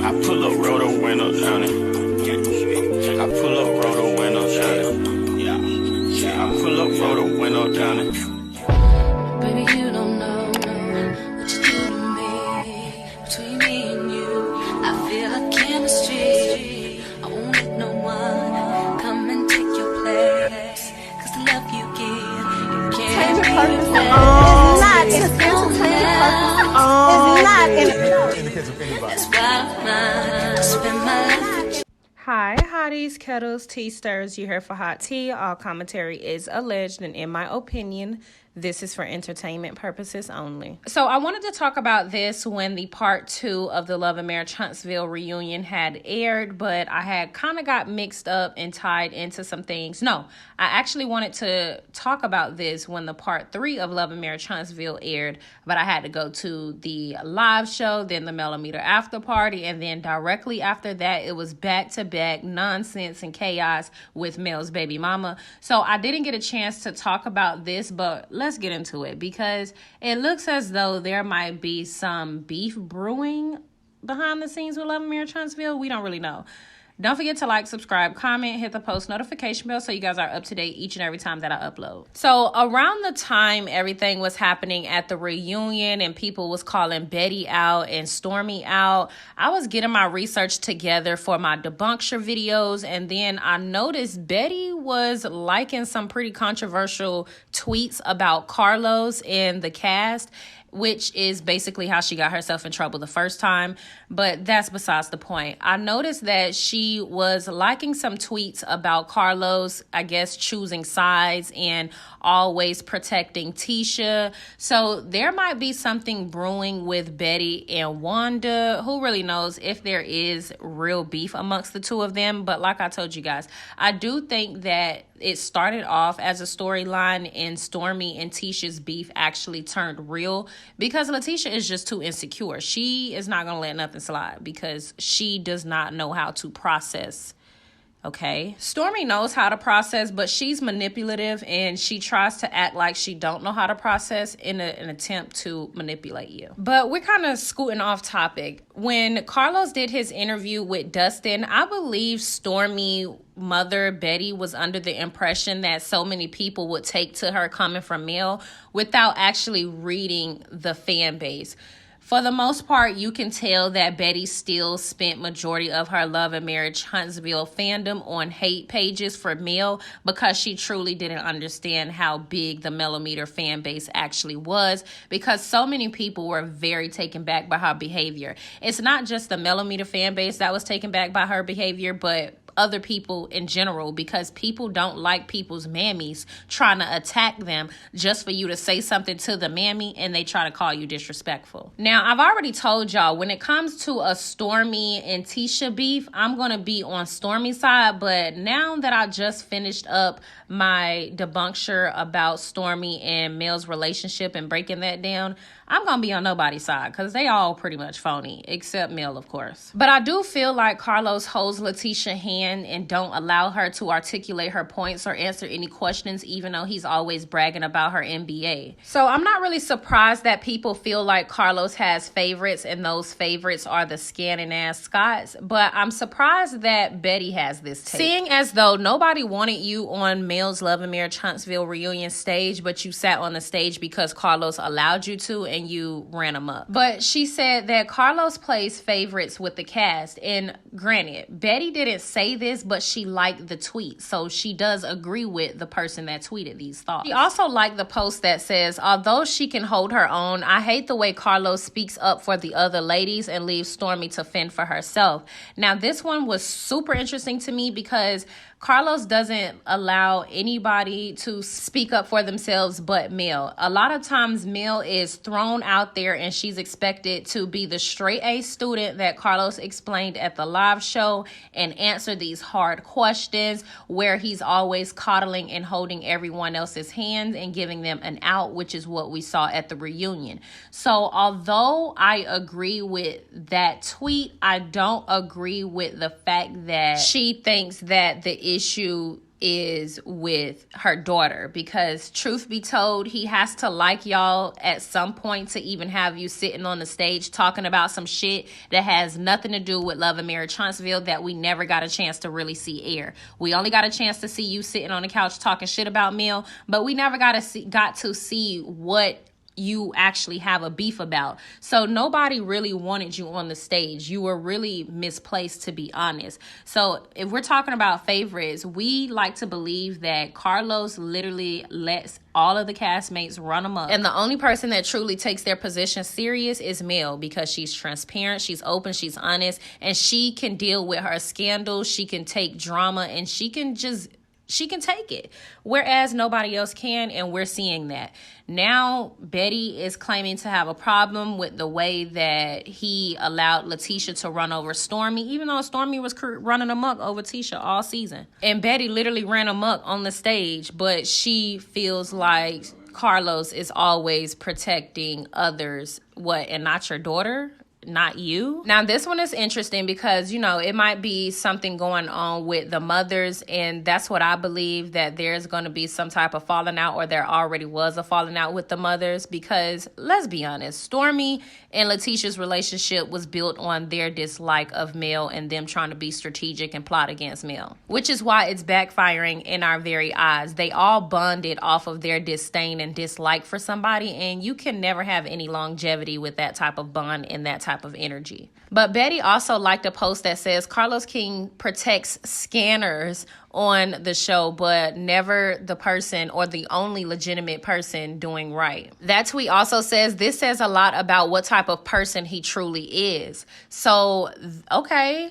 I pull up, roll the window down it. I pull up, roll the window down it. Yeah, I pull up, roll the window down it. Baby, you don't know what you do to me. Between me and you, I feel like chemistry. I won't let no one come and take your place. Cause the love you give, you can't Hi, hotties, kettles, tea stirs. You're here for hot tea. All commentary is alleged, and in my opinion, this is for entertainment purposes only. So I wanted to talk about this when the part 2 of the Love and Marriage Huntsville reunion had aired, but I had kind of got mixed up and tied into some things. No, I actually wanted to talk about this when the part 3 of Love and Marriage Huntsville aired, but I had to go to the live show, then the Mellometer after party, and then directly after that, it was back-to-back nonsense and chaos with Mel's baby mama. So I didn't get a chance to talk about this, but let's get into it because it looks as though there might be some beef brewing behind the scenes with Love and Marriage Huntsville. We don't really know. Don't forget to like, subscribe, comment, hit the post notification bell so you guys are up to date each and every time that I upload. So around the time everything was happening at the reunion and people was calling Betty out and Stormy out, I was getting my research together for my debunker videos, and then I noticed Betty was liking some pretty controversial tweets about Carlos and the cast, which is basically how she got herself in trouble the first time. But that's besides the point. I noticed that she was liking some tweets about Carlos, I guess, choosing sides and always protecting Tisha. So there might be something brewing with Betty and Wanda. Who really knows if there is real beef amongst the two of them? But like I told you guys, I do think that it started off as a storyline and Stormy and Tisha's beef actually turned real because Letitia is just too insecure. She is not going to let nothing slide because she does not know how to process. Okay. Stormy knows how to process, but she's manipulative and she tries to act like she don't know how to process in an attempt to manipulate you. But we're kind of scooting off topic. When Carlos did his interview with Dustin, I believe Stormy mother Betty was under the impression that so many people would take to her coming from Mel without actually reading the fan base. For the most part, you can tell that Bettie Steele spent majority of her Love and Marriage Huntsville fandom on hate pages for Mel because she truly didn't understand how big the Mellometer fan base actually was, because so many people were very taken back by her behavior. It's not just the Mellometer fan base that was taken back by her behavior, but other people in general, because people don't like people's mammies trying to attack them just for you to say something to the mammy and they try to call you disrespectful. Now, I've already told y'all when it comes to a Stormy and Tisha beef, I'm going to be on Stormy's side, but now that I just finished up my debunker about Stormy and Mel's relationship and breaking that down, I'm going to be on nobody's side because they all pretty much phony, except Mel, of course. But I do feel like Carlos holds Letitia hand and don't allow her to articulate her points or answer any questions, even though he's always bragging about her MBA. So I'm not really surprised that people feel like Carlos has favorites and those favorites are the scanning ass Scots, but I'm surprised that Betty has this take. Seeing as though nobody wanted you on Mel's Love and Marriage Huntsville reunion stage, but you sat on the stage because Carlos allowed you to, and you ran them up. But she said that Carlos plays favorites with the cast, and granted, Betty didn't say this, but she liked the tweet, so she does agree with the person that tweeted these thoughts. She also liked the post that says, although she can hold her own, I hate the way Carlos speaks up for the other ladies and leaves Stormy to fend for herself. Now, this one was super interesting to me because Carlos doesn't allow anybody to speak up for themselves but Mel. A lot of times Mel is thrown out there and she's expected to be the straight A student that Carlos explained at the live show and answer these hard questions where he's always coddling and holding everyone else's hands and giving them an out, which is what we saw at the reunion. So although I agree with that tweet, I don't agree with the fact that she thinks that the issue is with her daughter, because truth be told, he has to like y'all at some point to even have you sitting on the stage talking about some shit that has nothing to do with Love and Marriage Huntsville that we never got a chance to really see air. We only got a chance to see you sitting on the couch talking shit about Mel, but we never got to see what you actually have a beef about. So nobody really wanted you on the stage. You were really misplaced, to be honest. So if we're talking about favorites, we like to believe that Carlos literally lets all of the castmates run amok. And the only person that truly takes their position serious is Mel, because she's transparent, she's open, she's honest, and she can deal with her scandals, she can take drama, and she can take it, whereas nobody else can, and we're seeing that. Now, Betty is claiming to have a problem with the way that he allowed Letitia to run over Stormy, even though Stormy was running amok over Tisha all season. And Betty literally ran amok on the stage, but she feels like Carlos is always protecting others. What, and not your daughter? Not you? Now, this one is interesting because, you know, it might be something going on with the mothers, and that's what I believe, that there's going to be some type of falling out, or there already was a falling out with the mothers, because let's be honest, Stormy and Letitia's relationship was built on their dislike of Mel and them trying to be strategic and plot against Mel, which is why it's backfiring in our very eyes. They all bonded off of their disdain and dislike for somebody, and you can never have any longevity with that type of bond and that type of energy. But Betty also liked a post that says Carlos King protects scanners on the show, but never the person or the only legitimate person doing right. That tweet also says, this says a lot about what type of person he truly is. So, okay,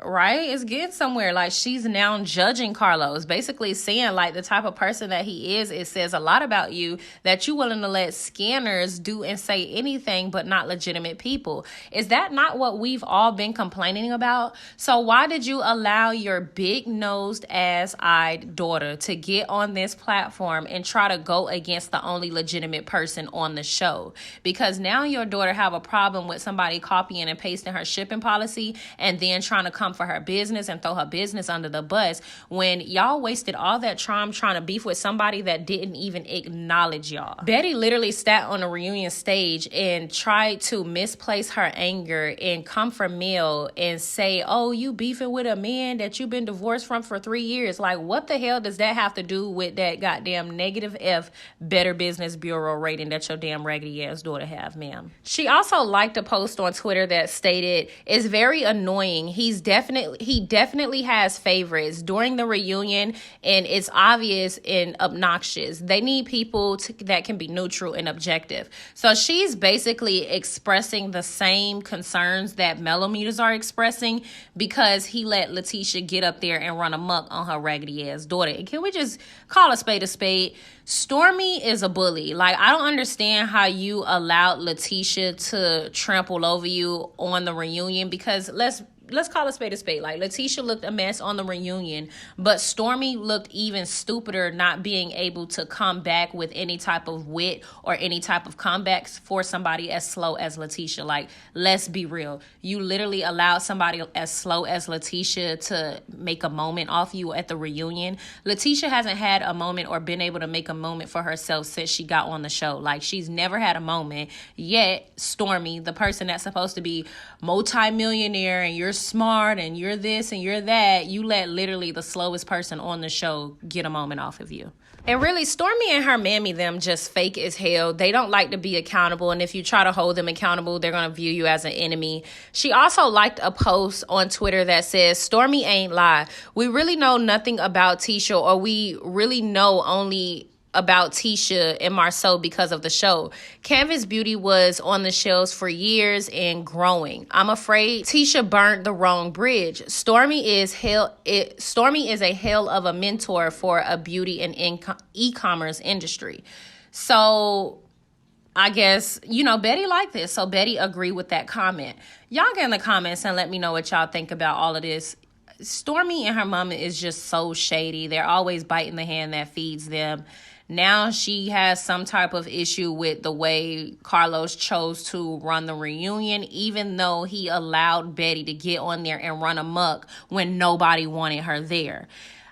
right? It's getting somewhere. Like, she's now judging Carlos, basically saying, like, the type of person that he is, it says a lot about you that you willing to let scanners do and say anything but not legitimate people. Is that not what we've all been complaining about? So why did you allow your big-nosed, ass-eyed daughter to get on this platform and try to go against the only legitimate person on the show? Because now your daughter have a problem with somebody copying and pasting her shipping policy and then trying to come for her business and throw her business under the bus, when y'all wasted all that time trying to beef with somebody that didn't even acknowledge y'all. Betty literally sat on a reunion stage and tried to misplace her anger and come for Mel and say, oh, you beefing with a man that you've been divorced from for 3 years. Like, what the hell does that have to do with that goddamn negative F Better Business Bureau rating that your damn raggedy ass daughter have, ma'am? She also liked a post on Twitter that stated, it's very annoying. He definitely has favorites during the reunion, and it's obvious and obnoxious. They need people that can be neutral and objective. So she's basically expressing the same concerns that Melometers are expressing, because he let Letitia get up there and run amok on her raggedy ass daughter. And can we just call a spade a spade? Stormy is a bully. Like, I don't understand how you allowed Letitia to trample over you on the reunion, because let's call a spade a spade. Like, Letitia looked a mess on the reunion, but Stormy looked even stupider, not being able to come back with any type of wit or any type of comebacks for somebody as slow as Letitia. Like, let's be real. You literally allowed somebody as slow as Letitia to make a moment off you at the reunion. Letitia hasn't had a moment or been able to make a moment for herself since she got on the show. Like, she's never had a moment. Yet, Stormy, the person that's supposed to be multi-millionaire and you're smart and you're this and you're that, you let literally the slowest person on the show get a moment off of you. And really, Stormy and her mammy, them just fake as hell. They don't like to be accountable, and if you try to hold them accountable, they're going to view you as an enemy. She also liked a post on Twitter that says, Stormy ain't lie. We really know nothing about Tisha, or we really know only about Tisha and Marceau because of the show. Canvas Beauty was on the shelves for years and growing. I'm afraid Tisha burnt the wrong bridge. Stormy is a hell of a mentor for a beauty and e-commerce industry. So I guess, Betty liked this. So Betty agreed with that comment. Y'all get in the comments and let me know what y'all think about all of this. Stormy and her mama is just so shady. They're always biting the hand that feeds them. Now she has some type of issue with the way Carlos chose to run the reunion, even though he allowed Betty to get on there and run amok when nobody wanted her there.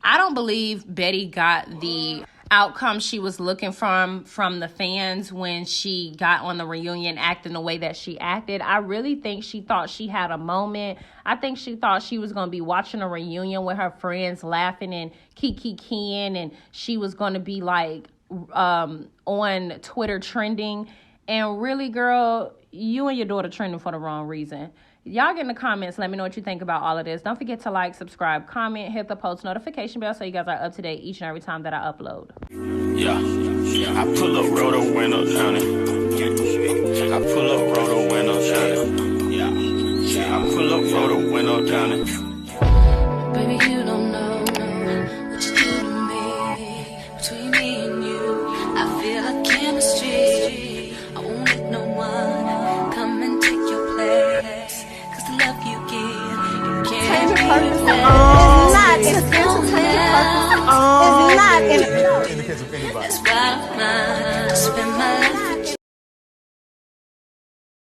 I don't believe Betty got the outcome she was looking from the fans when she got on the reunion acting the way that she acted. I really think she thought she had a moment. I think she thought she was going to be watching a reunion with her friends laughing and kiki-kiing, and she was going to be like on Twitter trending. And really, girl, you and your daughter trending for the wrong reason. Y'all get in the comments. Let me know what you think about all of this. Don't forget to like, subscribe, comment, hit the post notification bell so you guys are up to date each and every time that I upload. Yeah, I pull up, roll the window down it. I pull up, roll the window down it. Yeah, I pull up, roll the window down it. Baby, you don't know what you do to me. Between me and you, I feel like chemistry. I won't let no one come and take your place. 'Cause the love you give, you can't replace. It's not in the case of anybody.